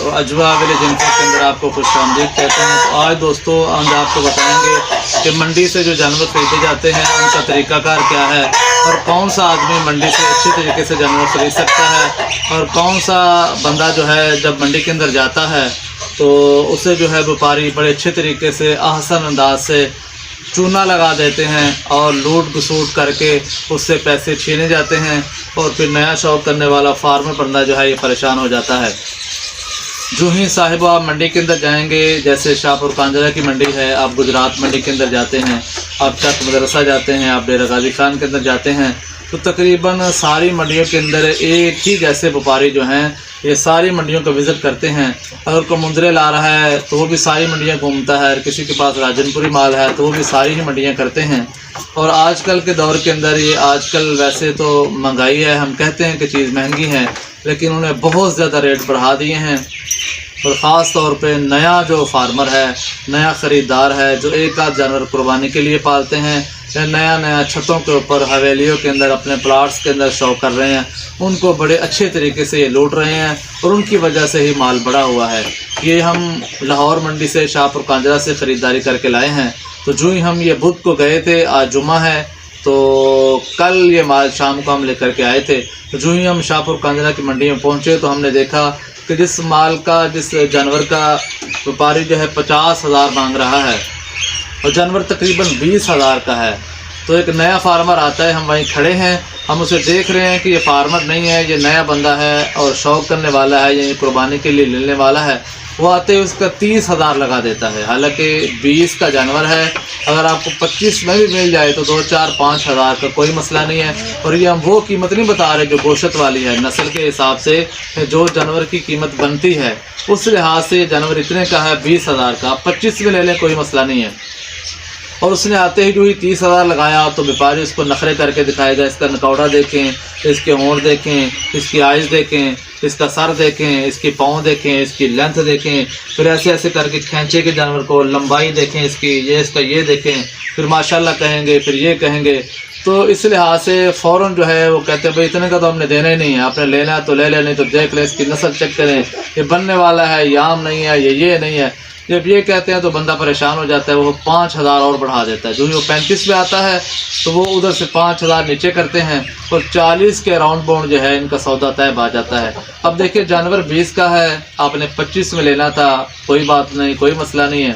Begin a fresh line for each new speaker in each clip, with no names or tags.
और अजवा village info के अंदर आपको खुशामदीद कहते हैं। तो आज दोस्तों हम आपको बताएंगे कि मंडी से जो जानवर खरीदे जाते हैं उनका तरीक़ाकार क्या है और कौन सा आदमी मंडी से अच्छे तरीके से जानवर खरीद सकता है और कौन सा बंदा जो है जब मंडी के अंदर जाता है तो उसे जो है व्यापारी बड़े अच्छे तरीके से आसान अंदाज से चूना लगा देते हैं और लूट घसूट करके उससे पैसे छीने जाते हैं और फिर नया शौक़ करने वाला फार्मर बंदा जो है ये परेशान हो जाता है। जो ही साहिब आप मंडी के अंदर जाएंगे, जैसे शाहपुर कांजरा की मंडी है, आप गुजरात मंडी के अंदर जाते हैं, आप चक मदरसा जाते हैं, आप डेरा गाजी खान के अंदर जाते हैं, तो तकरीबन सारी मंडियों के अंदर एक ही जैसे व्यापारी जो हैं ये सारी मंडियों को विज़िट करते हैं। अगर कोई मुंदरे ला रहा है तो वो भी सारी मंडियां घूमता है, किसी के पास राजनपुरी माल है तो वो भी सारी ही मंडियां करते हैं। और आजकल के दौर के अंदर ये आजकल वैसे तो महंगाई है, हम कहते हैं कि चीज़ महंगी है, लेकिन उन्हें बहुत ज़्यादा रेट बढ़ा दिए हैं। और ख़ास तौर पे नया जो फार्मर है, नया ख़रीदार है जो एक आध जानवर कुर्बानी के लिए पालते हैं या नया छतों के ऊपर हवेलियों के अंदर अपने प्लाट्स के अंदर शौक कर रहे हैं, उनको बड़े अच्छे तरीके से ये लूट रहे हैं और उनकी वजह से ही माल बढ़ा हुआ है। ये हम लाहौर मंडी से शाहपुर कांजरा से ख़रीदारी करके लाए हैं। तो जो ही हम ये बुध को गए थे, आज जुम्मा है, तो कल ये माल शाम को हम लेकर के आए थे। तो जो ही हम शाहपुर कांजरा की मंडी में पहुँचे तो हमने देखा कि जिस जानवर का व्यापारी जो है 50,000 मांग रहा है और जानवर तकरीबन 20,000 का है। तो एक नया फार्मर आता है, हम वहीं खड़े हैं, हम उसे देख रहे हैं कि ये फार्मर नहीं है, ये नया बंदा है और शौक़ करने वाला है, ये कुर्बानी के लिए लेने वाला है। वो आते ही उसका 30,000 लगा देता है, हालांकि 20 का जानवर है। अगर आपको 25 में भी मिल जाए तो 2, 4, 5,000 का कोई मसला नहीं है। और ये हम वो कीमत नहीं बता रहे जो गोश्त वाली है, नस्ल के हिसाब से जो जानवर की कीमत बनती है उस लिहाज से जानवर इतने का है 20,000 का, 25 में ले लें कोई मसला नहीं है। और उसने आते ही जो ही 30,000 लगाया तो व्यापारी उसको नखरे करके दिखाएगा, इसका नकौड़ा देखें, इसके होंठ देखें, इसकी आइज़ देखें, इसका सर देखें, इसके पाँव देखें, इसकी लेंथ देखें, फिर ऐसे ऐसे करके खींचे के जानवर को लंबाई देखें इसकी, ये इसका ये देखें, फिर माशाल्लाह कहेंगे, फिर ये कहेंगे। तो इस लिहाज से फ़ौरन जो है वो कहते हैं भाई इतने का तो हमने देना ही नहीं है, आपने लेना है तो ले लें, नहीं तो देख लें, इसकी नस्ल चेक करें, ये बनने वाला है, याम नहीं है, ये नहीं है। जब ये कहते हैं तो बंदा परेशान हो जाता है, वो 5,000 और बढ़ा देता है। जो ही वो 35 पे आता है तो वो उधर से 5,000 नीचे करते हैं और 40 के राउंड बाउंड जो है इनका सौदा तय आ जाता है। अब देखिए जानवर 20 का है, आपने 25 में लेना था, कोई बात नहीं, कोई मसला नहीं है,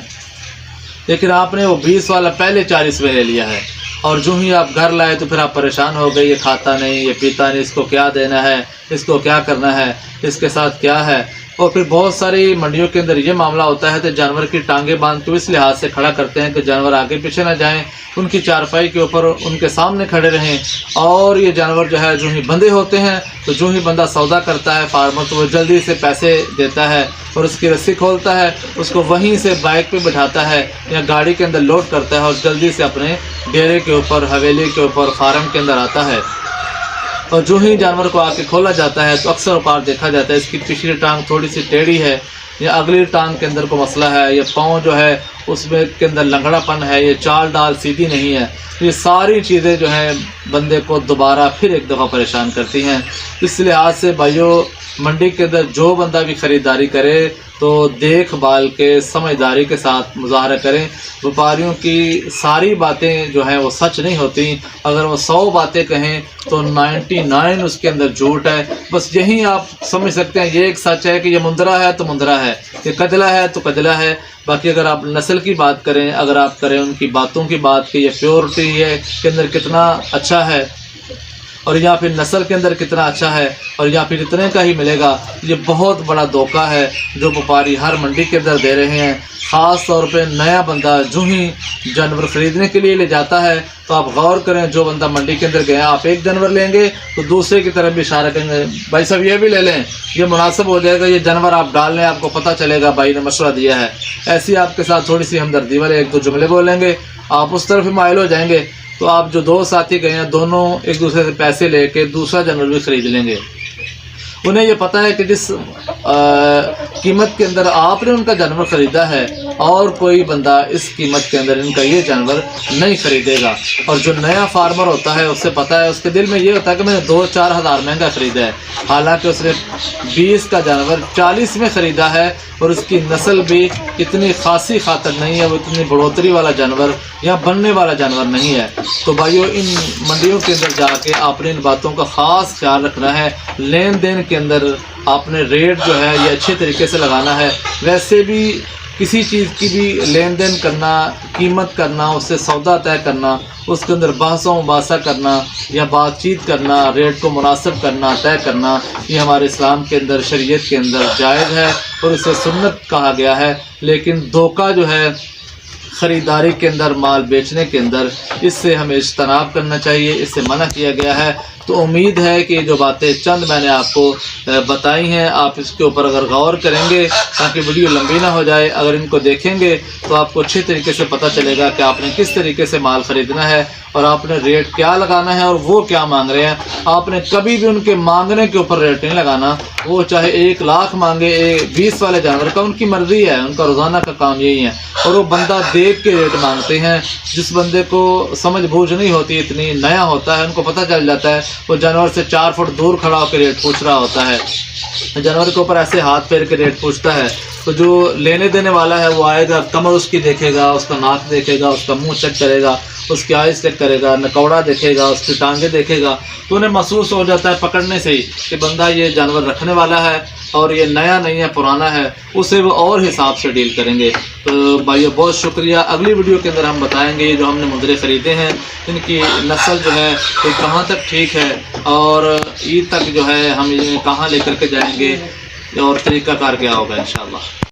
लेकिन आपने वो 20 वाला पहले 40 में ले लिया है। और जो ही आप घर लाए तो फिर आप परेशान हो गए, ये खाता नहीं, ये पीता नहीं, इसको क्या देना है, इसको क्या करना है, इसके साथ क्या है। और फिर बहुत सारी मंडियों के अंदर ये मामला होता है तो जानवर की टांगें बांध के इस लिहाज से खड़ा करते हैं कि जानवर आगे पीछे ना जाएं, उनकी चारपाई के ऊपर उनके सामने खड़े रहें। और ये जानवर जो है जो ही बंधे होते हैं तो जो ही बंदा सौदा करता है फार्मर तो वो जल्दी से पैसे देता है और उसकी रस्सी खोलता है, उसको वहीं से बाइक पे बिठाता है या गाड़ी के अंदर लोड करता है और जल्दी से अपने डेरे के ऊपर, हवेली के ऊपर, फार्म के अंदर आता है। और जो ही जानवर को आके खोला जाता है तो अक्सर औकात देखा जाता है इसकी पिछली टांग थोड़ी सी टेढ़ी है या अगली टांग के अंदर को मसला है, या पाँव जो है उसमें के अंदर लंगड़ापन है, ये चाल डाल सीधी नहीं है। ये सारी चीज़ें जो हैं बंदे को दोबारा फिर एक दफ़ा परेशान करती हैं। इस लिहाज से भाइयों मंडी के अंदर जो बंदा भी ख़रीदारी करे तो देखभाल के समझदारी के साथ मुज़ाहरा करें। व्यापारियों की सारी बातें जो हैं वो सच नहीं होती, अगर वो 100 बातें कहें तो 99 उसके अंदर झूठ है। बस यही आप समझ सकते हैं, ये एक सच है कि ये मुंदरा है तो मुंदरा है, ये कजला है तो कजला है। बाकी अगर आप नस्ल की बात करें, अगर आप करें उनकी बातों की बात कि ये प्योरिटी है के अंदर कितना अच्छा है और या फिर नस्ल के अंदर कितना अच्छा है और या फिर इतने का ही मिलेगा, ये बहुत बड़ा धोखा है जो व्यापारी हर मंडी के अंदर दे रहे हैं। ख़ास तौर पे नया बंदा जो ही जानवर ख़रीदने के लिए ले जाता है तो आप गौर करें, जो बंदा मंडी के अंदर गया, आप एक जानवर लेंगे तो दूसरे की तरफ भी इशारा करेंगे, भाई साहब ये भी ले लें, ये मुनासिब हो जाएगा, ये जानवर आप डाल लें, आपको पता चलेगा भाई ने मशवरा दिया है। ऐसी आपके साथ थोड़ी सी हमदर्दी वाले एक दो जुमले बोलेंगे, आप उस तरफ ही माइल हो जाएंगे। तो आप जो दो साथी गए हैं दोनों एक दूसरे से पैसे लेके दूसरा जानवर भी ख़रीद लेंगे। उन्हें ये पता है कि जिस कीमत के अंदर आपने उनका जानवर ख़रीदा है और कोई बंदा इस कीमत के अंदर इनका ये जानवर नहीं खरीदेगा। और जो नया फार्मर होता है उससे पता है, उसके दिल में ये होता है कि मैंने 2-4 हज़ार महंगा ख़रीदा है, हालांकि उसने 20 का जानवर 40 में ख़रीदा है और उसकी नस्ल भी इतनी खासी खातर नहीं है, वो इतनी बढ़ोतरी वाला जानवर या बनने वाला जानवर नहीं है। तो भाइयों, इन मंडियों के अंदर जाके आपने इन बातों का ख़ास ख्याल रखना है। लेन देन के अंदर आपने रेट जो है ये अच्छे तरीके से लगाना है। वैसे भी किसी चीज़ की भी लेन देन करना, कीमत करना, उससे सौदा तय करना, उसके अंदर बहसों मुबासा करना या बातचीत करना, रेट को मुनासिब करना, तय करना, ये हमारे इस्लाम के अंदर, शरीयत के अंदर जायज़ है और इसे सुन्नत कहा गया है। लेकिन धोखा जो है ख़रीदारी के अंदर, माल बेचने के अंदर, इससे हमें इज्तनाब करना चाहिए, इससे मना किया गया है। तो उम्मीद है कि जो बातें चंद मैंने आपको बताई हैं, आप इसके ऊपर अगर गौर करेंगे ताकि वीडियो लंबी ना हो जाए, अगर इनको देखेंगे तो आपको अच्छे तरीके से पता चलेगा कि आपने किस तरीके से माल ख़रीदना है और आपने रेट क्या लगाना है और वो क्या मांग रहे हैं। आपने कभी भी उनके मांगने के ऊपर रेट नहीं लगाना। वो चाहे 1 लाख मांगे 20 वाले जानवर का, उनकी मर्ज़ी है, उनका रोज़ाना का काम यही है। और वो बंदा देख के रेट मांगते हैं। जिस बंदे को समझ बूझ नहीं होती, इतनी नया होता है, उनको पता चल जाता है, वो जानवर से 4 फुट दूर खड़ा होकर रेट पूछ रहा होता है, जानवर के ऊपर ऐसे हाथ फेर के रेट पूछता है। तो जो लेने देने वाला है वो आएगा, कमर उसकी देखेगा, उसका नाक देखेगा, उसका मुंह चेक करेगा, उसकी आइज़ चेक करेगा, नकौड़ा देखेगा, उसकी टांगे देखेगा, तो उन्हें महसूस हो जाता है पकड़ने से ही कि बंदा ये जानवर रखने वाला है और ये नया नहीं है, पुराना है। उसे वो और हिसाब से डील करेंगे। तो भाइयों, बहुत शुक्रिया। अगली वीडियो के अंदर हम बताएंगे ये जो हमने मुद्रे ख़रीदे हैं, इनकी नस्ल जो है तो कहाँ तक ठीक है और ईद तक जो है हम इन्हें कहाँ लेकर के जाएंगे और तरीक़ाकार क्या होगा इंशाअल्लाह।